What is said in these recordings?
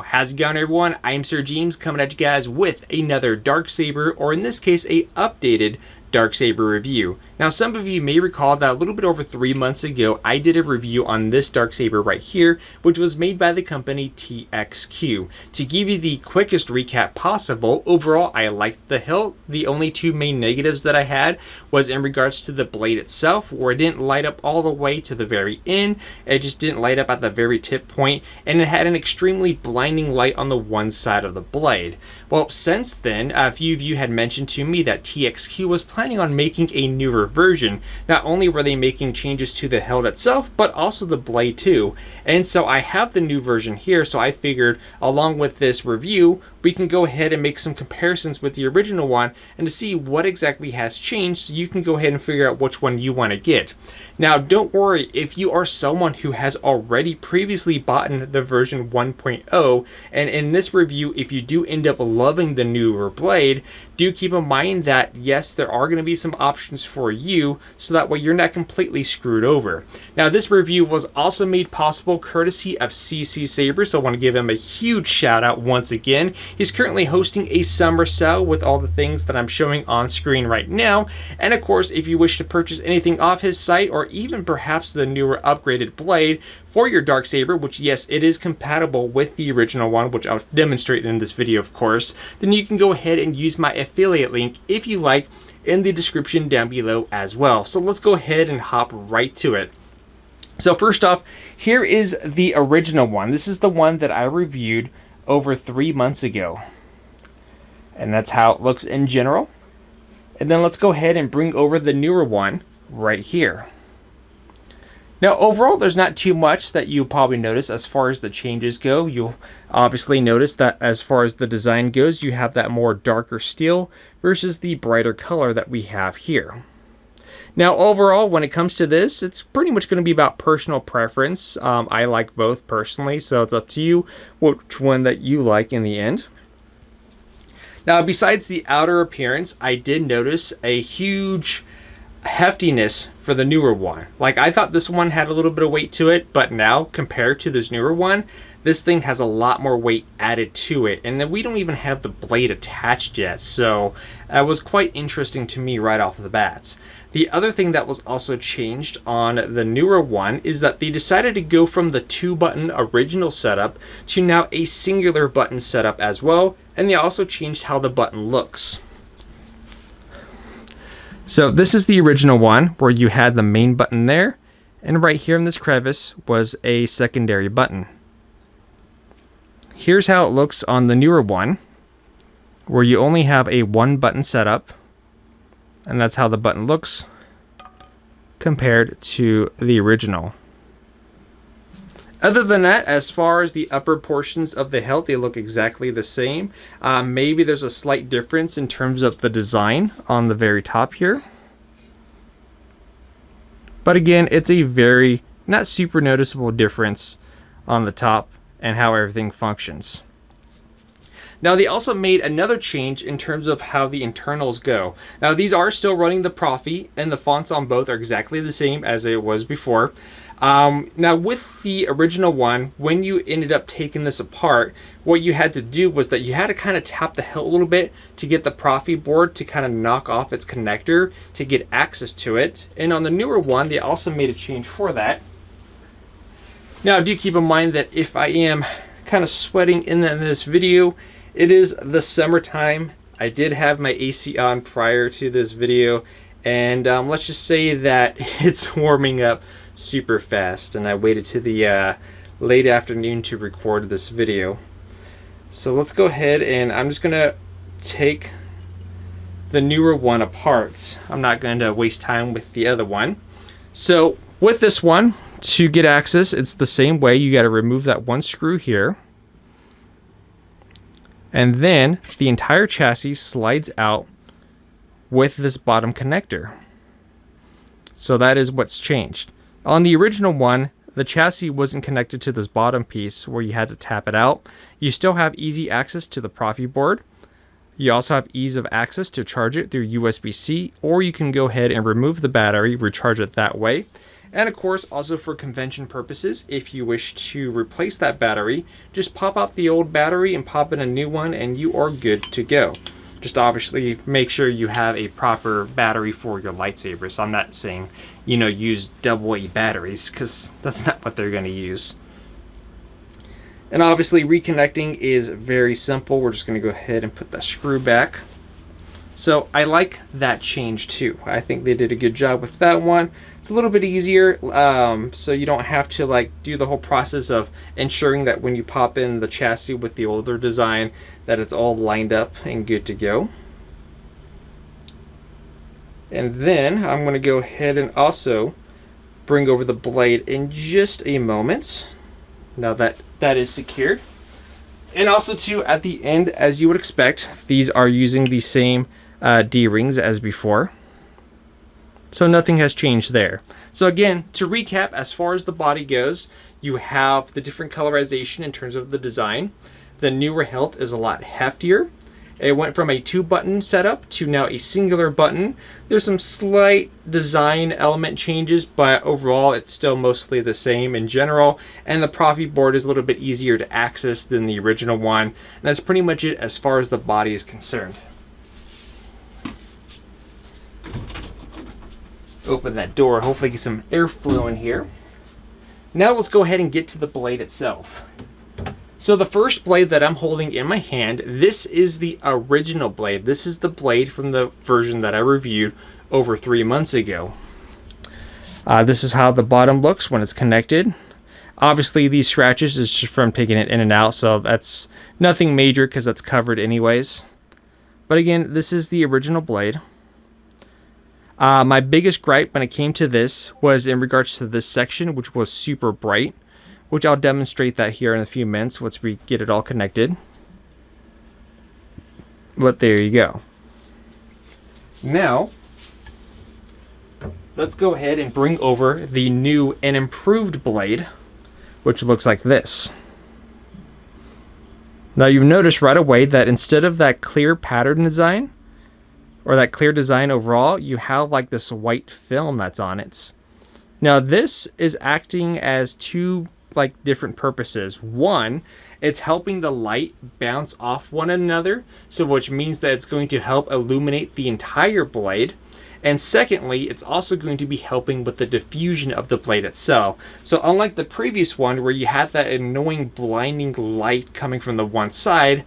How's it going, everyone? I'm SirJames, coming at you guys with another DarkSaber, or in this case, a updated DarkSaber review. Now, some of you may recall that a little bit over 3 months ago, I did a review on this DarkSaber right here, which was made by the company TXQ. To give you the quickest recap possible, overall, I liked the hilt. The only two main negatives that I had was in regards to the blade itself, where it didn't light up all the way to the very end. It just didn't light up at the very tip point, and it had an extremely blinding light on the one side of the blade. Well, since then, a few of you had mentioned to me that TXQ was planning on making a newer version. Not only were they making changes to the hilt itself, but also the blade too. And so I have the new version here, so I figured along with this review, we can go ahead and make some comparisons with the original one and to see what exactly has changed, so you can go ahead and figure out which one you want to get. Now, don't worry if you are someone who has already previously bought the version 1.0, and in this review, if you do end up loving the newer blade, do keep in mind that yes, there are going to be some options for you, so that way you're not completely screwed over. Now, this review was also made possible courtesy of CCSabers, so I want to give him a huge shout out once again. He's currently hosting a summer sale with all the things that I'm showing on screen right now. And of course, if you wish to purchase anything off his site, or even perhaps the newer upgraded blade for your DarkSaber, which yes, it is compatible with the original one, which I'll demonstrate in this video, of course, then you can go ahead and use my affiliate link if you like in the description down below as well. So let's go ahead and hop right to it. So first off, here is the original one. This is the one that I reviewed over 3 months ago. And that's how it looks in general. And then let's go ahead and bring over the newer one right here. Now, overall, there's not too much that you'll probably notice as far as the changes go. You'll obviously notice that as far as the design goes, you have that more darker steel versus the brighter color that we have here. Now, overall, when it comes to this, it's pretty much going to be about personal preference. I like both personally, so it's up to you which one that you like in the end. Now, besides the outer appearance, I did notice a huge heftiness for the newer one. Like, I thought this one had a little bit of weight to it, but now compared to this newer one, this thing has a lot more weight added to it, and then we don't even have the blade attached yet, so that was quite interesting to me right off the bat. The other thing that was also changed on the newer one is that they decided to go from the 2-button original setup to now a singular button setup as well, and they also changed how the button looks. So this is the original one where you had the main button there, and right here in this crevice was a secondary button. Here's how it looks on the newer one, where you only have a 1-button setup, and that's how the button looks compared to the original. Other than that, as far as the upper portions of the hilt, they look exactly the same. Maybe there's a slight difference in terms of the design on the very top here. But again, it's a very not super noticeable difference on the top and how everything functions. Now, they also made another change in terms of how the internals go. Now, these are still running the Profi, and the fonts on both are exactly the same as it was before. Now, with the original one, when you ended up taking this apart, what you had to do was that you had to kind of tap the hilt a little bit to get the Profi board to kind of knock off its connector to get access to it. And on the newer one, they also made a change for that. Now, do keep in mind that if I am kind of sweating in this video, it is the summertime. I did have my AC on prior to this video, and let's just say that it's warming up super fast, and I waited to the late afternoon to record this video. So let's go ahead, and I'm just gonna take the newer one apart. I'm not going to waste time with the other one. So with this one, to get access, it's the same way. You got to remove that one screw here, and then the entire chassis slides out with this bottom connector. So that is what's changed. On the original one, the chassis wasn't connected to this bottom piece where you had to tap it out. You still have easy access to the Profi board. You also have ease of access to charge it through USB-C, or you can go ahead and remove the battery, recharge it that way. And of course, also for convention purposes, if you wish to replace that battery, just pop out the old battery and pop in a new one and you are good to go. Just obviously make sure you have a proper battery for your lightsaber. So I'm not saying, you know, use AA batteries, because that's not what they're going to use. And obviously reconnecting is very simple. We're just going to go ahead and put the screw back. So I like that change too. I think they did a good job with that one. It's a little bit easier, so you don't have to like do the whole process of ensuring that when you pop in the chassis with the older design that it's all lined up and good to go. And then I'm going to go ahead and also bring over the blade in just a moment. Now that is secured. And also too, at the end, as you would expect, these are using the same D-rings as before. So nothing has changed there. So again, to recap, as far as the body goes, you have the different colorization in terms of the design. The newer hilt is a lot heftier. It went from a 2-button setup to now a singular button. There's some slight design element changes, but overall it's still mostly the same in general. And the Profi board is a little bit easier to access than the original one. And that's pretty much it as far as the body is concerned. Open that door, hopefully get some airflow in here. Now let's go ahead and get to the blade itself. So the first blade that I'm holding in my hand, this is the original blade. This is the blade from the version that I reviewed over 3 months ago. This is how the bottom looks when it's connected. Obviously these scratches is just from taking it in and out, so that's nothing major because that's covered anyways. But again, this is the original blade. My biggest gripe when it came to this was in regards to this section, which was super bright, which I'll demonstrate that here in a few minutes once we get it all connected. But there you go. Now, let's go ahead and bring over the new and improved blade, which looks like this. Now you've noticed right away that instead of that clear pattern design, or that clear design overall, you have like this white film that's on it. Now this is acting as two like different purposes. One, it's helping the light bounce off one another, so which means that it's going to help illuminate the entire blade. And secondly, it's also going to be helping with the diffusion of the blade itself. So unlike the previous one where you had that annoying blinding light coming from the one side,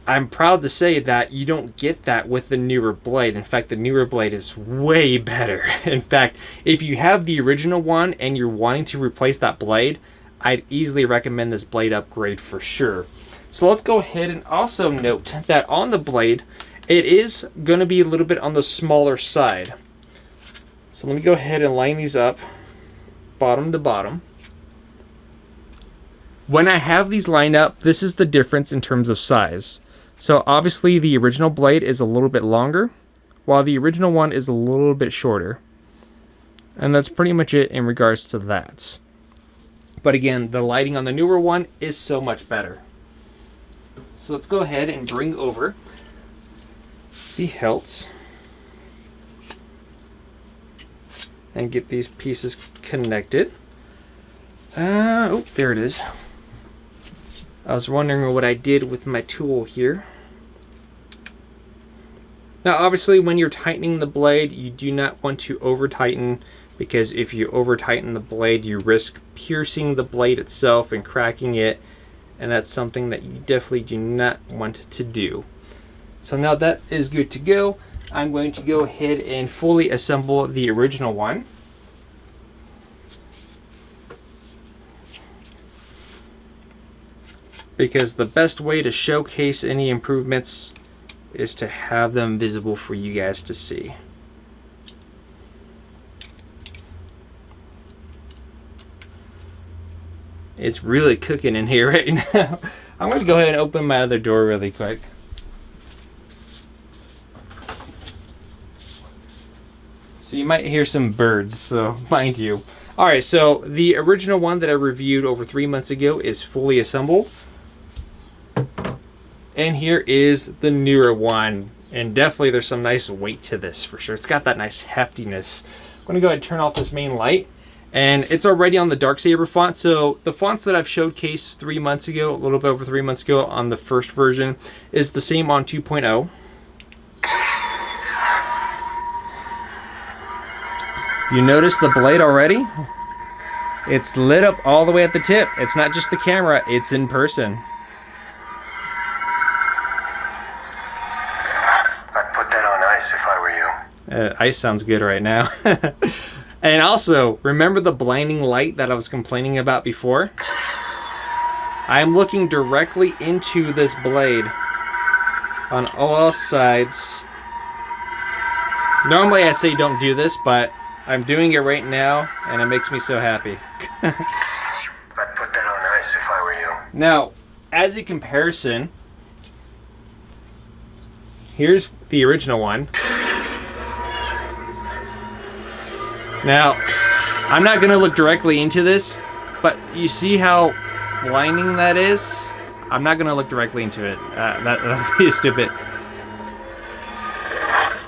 I'm proud to say that you don't get that with the newer blade. In fact, the newer blade is way better. In fact, if you have the original one and you're wanting to replace that blade, I'd easily recommend this blade upgrade for sure. So let's go ahead and also note that on the blade, it is going to be a little bit on the smaller side. So let me go ahead and line these up bottom to bottom. When I have these lined up, this is the difference in terms of size. So obviously the original blade is a little bit longer, while the original one is a little bit shorter. And that's pretty much it in regards to that. But again, the lighting on the newer one is so much better. So let's go ahead and bring over the hilts and get these pieces connected. Oh, there it is. I was wondering what I did with my tool here. Now obviously when you're tightening the blade, you do not want to over tighten, because if you over tighten the blade, you risk piercing the blade itself and cracking it, and that's something that you definitely do not want to do. So now that is good to go, I'm going to go ahead and fully assemble the original one. Because the best way to showcase any improvements is to have them visible for you guys to see. It's really cooking in here right now. I'm going to go ahead and open my other door really quick. So you might hear some birds, so mind you. Alright, so the original one that I reviewed over 3 months ago is fully assembled. And here is the newer one. And definitely there's some nice weight to this for sure. It's got that nice heftiness. going to go ahead and turn off this main light. And it's already on the DarkSaber font. So the fonts that I've showcased 3 months ago, a little bit over 3 months ago on the first version, is the same on 2.0. You notice the blade already? It's lit up all the way at the tip. It's not just the camera, it's in person. I'd put that on ice if I were you. Ice sounds good right now. And also, remember the blinding light that I was complaining about before? I'm looking directly into this blade on all sides. Normally I say don't do this, but I'm doing it right now, and it makes me so happy. I'd put that on ice if I were you. Now, as a comparison, here's the original one. Now, I'm not going to look directly into this, but you see how blinding that is? I'm not going to look directly into it. That would be stupid. I'd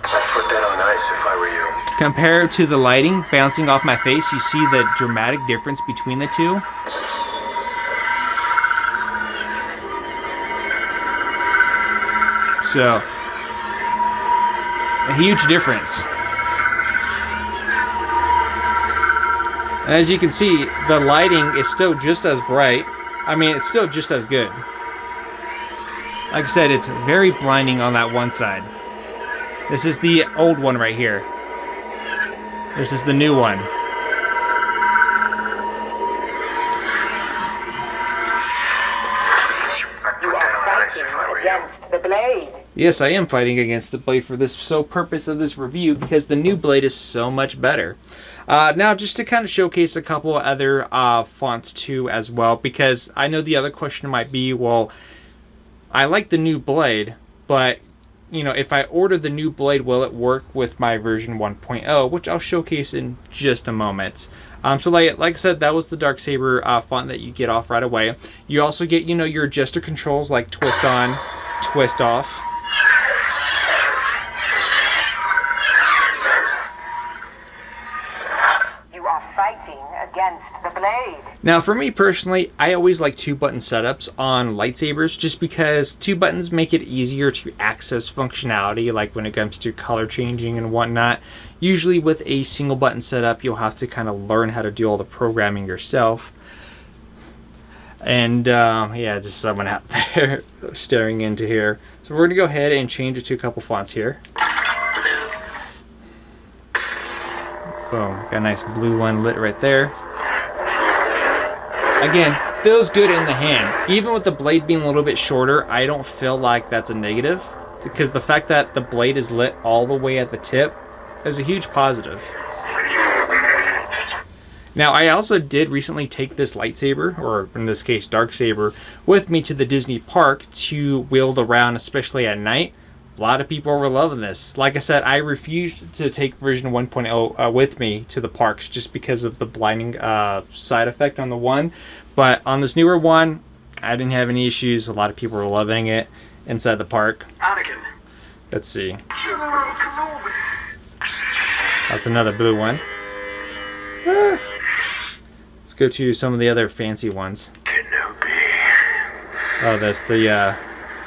put that on ice if I were you. Compared to the lighting bouncing off my face, you see the dramatic difference between the two. So, a huge difference. As you can see, the lighting is still just as bright. I mean, it's still just as good. Like I said, it's very blinding on that one side. This is the old one right here. This is the new one. You are fighting against the blade. Yes, I am fighting against the blade for this sole purpose of this review, because the new blade is so much better. Now, just to kind of showcase a couple other fonts too as well, because I know the other question might be, well, I like the new blade, but you know, if I order the new blade, will it work with my version 1.0, which I'll showcase in just a moment. So like I said, that was the DarkSaber font that you get off right away. You also get, you know, your adjuster controls like twist on, twist off. You are fighting against the blade. Now, for me personally, I always like 2-button setups on lightsabers, just because 2 buttons make it easier to access functionality, like when it comes to color changing and whatnot. Usually with a single button setup, you'll have to kind of learn how to do all the programming yourself. And yeah, just someone out there staring into here. So we're gonna go ahead and change it to a couple fonts here. Boom, got a nice blue one lit right there. Again, feels good in the hand. Even with the blade being a little bit shorter, I don't feel like that's a negative, because the fact that the blade is lit all the way at the tip is a huge positive. Now, I also did recently take this lightsaber, or in this case DarkSaber, with me to the Disney park to wield around, especially at night. A lot of people were loving this. Like I said, I refused to take version 1.0 with me to the parks just because of the blinding side effect on the one. But on this newer one, I didn't have any issues. A lot of people were loving it inside the park. Anakin. Let's see. General Kenobi. That's another blue one. Let's go to some of the other fancy ones. Kenobi. Oh, that's the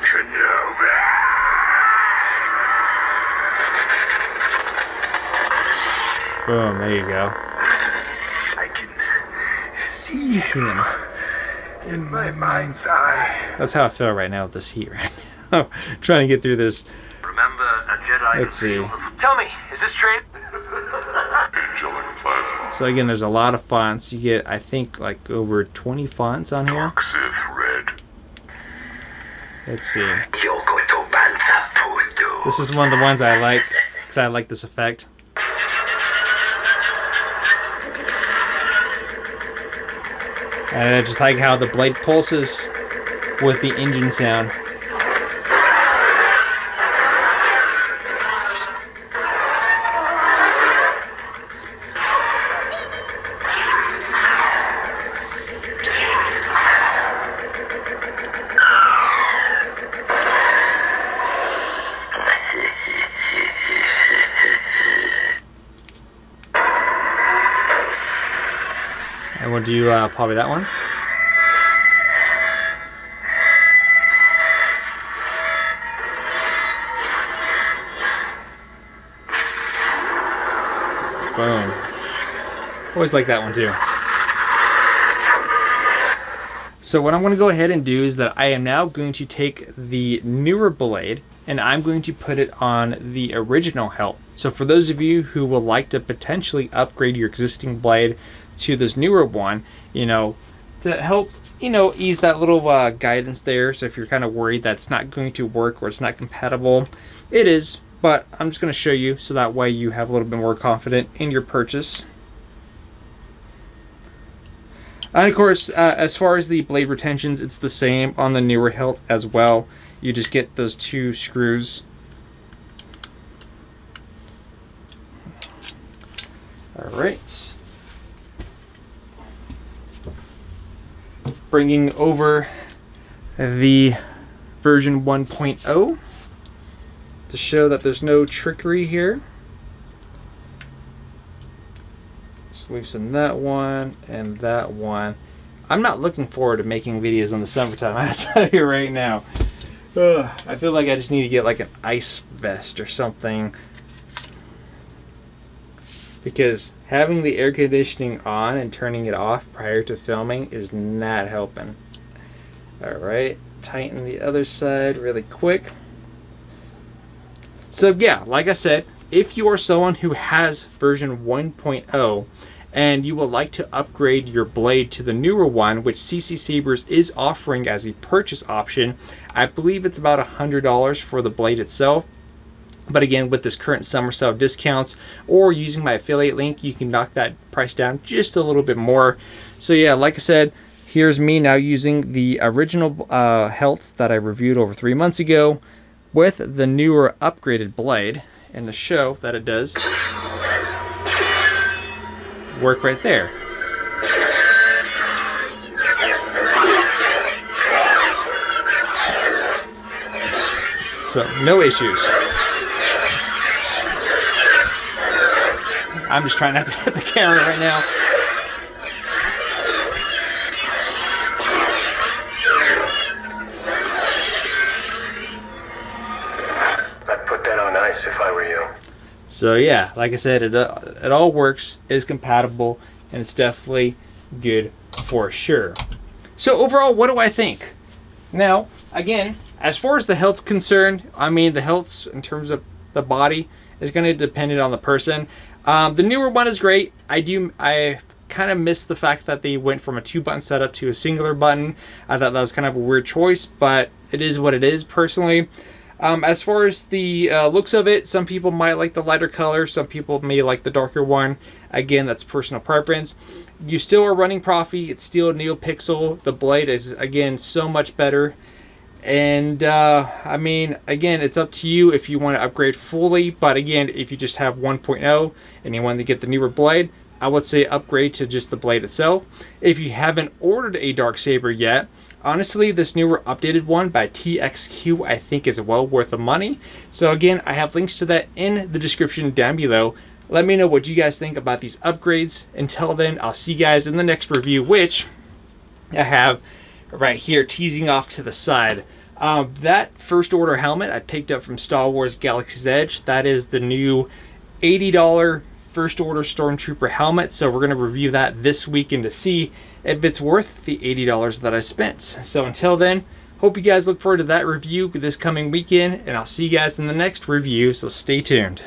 Kenobi. boom, there you go. I can see him in my mind's eye. That's how I feel right now with this heat right now. Trying to get through this. Remember, a Jedi. Let's see. Tell me, is this trade? Angelic plasma. So again, there's a lot of fonts. You get, I think, like over 20 fonts on here. Sith red. Let's see. This is one of the ones I like, because I like this effect. And I just like how the blade pulses with the engine sound. And we'll do probably that one. Boom. Always like that one too. So what I'm going to go ahead and do is that I am now going to take the newer blade and I'm going to put it on the original hilt. So for those of you who would like to potentially upgrade your existing blade to this newer one, you know, to help, you know, ease that little guidance there. So if you're kind of worried that it's not going to work or it's not compatible, it is. But I'm just going to show you so that way you have a little bit more confidence in your purchase. And of course, as far as the blade retentions, it's the same on the newer hilt as well. You just get those 2 screws. All right. Bringing over the version 1.0 to show that there's no trickery here. Just loosen that one and that one. I'm not looking forward to making videos in the summertime, I have to tell you right now. I feel like I just need to get like an ice vest or something, because having the air conditioning on and turning it off prior to filming is not helping. All right, tighten the other side really quick. So yeah, like I said, if you are someone who has version 1.0 and you would like to upgrade your blade to the newer one, which CCSabers is offering as a purchase option, I believe it's about $100 for the blade itself. But again, with this current summer sale discounts or using my affiliate link, you can knock that price down just a little bit more. So yeah, like I said, here's me now using the original hilts that I reviewed over 3 months ago with the newer upgraded blade, and to show that it does work right there. So no issues. I'm just trying not to hit the camera right now. I'd put that on ice if I were you. So yeah, like I said, it all works, is compatible, and it's definitely good for sure. So overall, what do I think? Now, again, as far as the hilt's concerned, I mean, the hilts in terms of the body is going to depend on the person. The newer one is great. I kind of miss the fact that they went from a 2-button setup to a singular button. I thought that was kind of a weird choice, but it is what it is personally. As far as the looks of it, some people might like the lighter color, some people may like the darker one. Again, that's personal preference. You still are running Profi, it's still NeoPixel. The blade is, again, so much better. And I mean, again, it's up to you if you want to upgrade fully, but again, if you just have 1.0 and you want to get the newer blade, I would say upgrade to just the blade itself. If you haven't ordered a DarkSaber yet, honestly, this newer updated one by TXQ I think is well worth the money. So again, I have links to that in the description down below. Let me know what you guys think about these upgrades. Until then, I'll see you guys in the next review, which I have right here teasing off to the side. That first order helmet I picked up from Star Wars Galaxy's Edge. That is the new $80 first order Stormtrooper helmet. So we're going to review that this weekend to see if it's worth the $80 that I spent. So until then, hope you guys look forward to that review this coming weekend, and I'll see you guys in the next review, so stay tuned.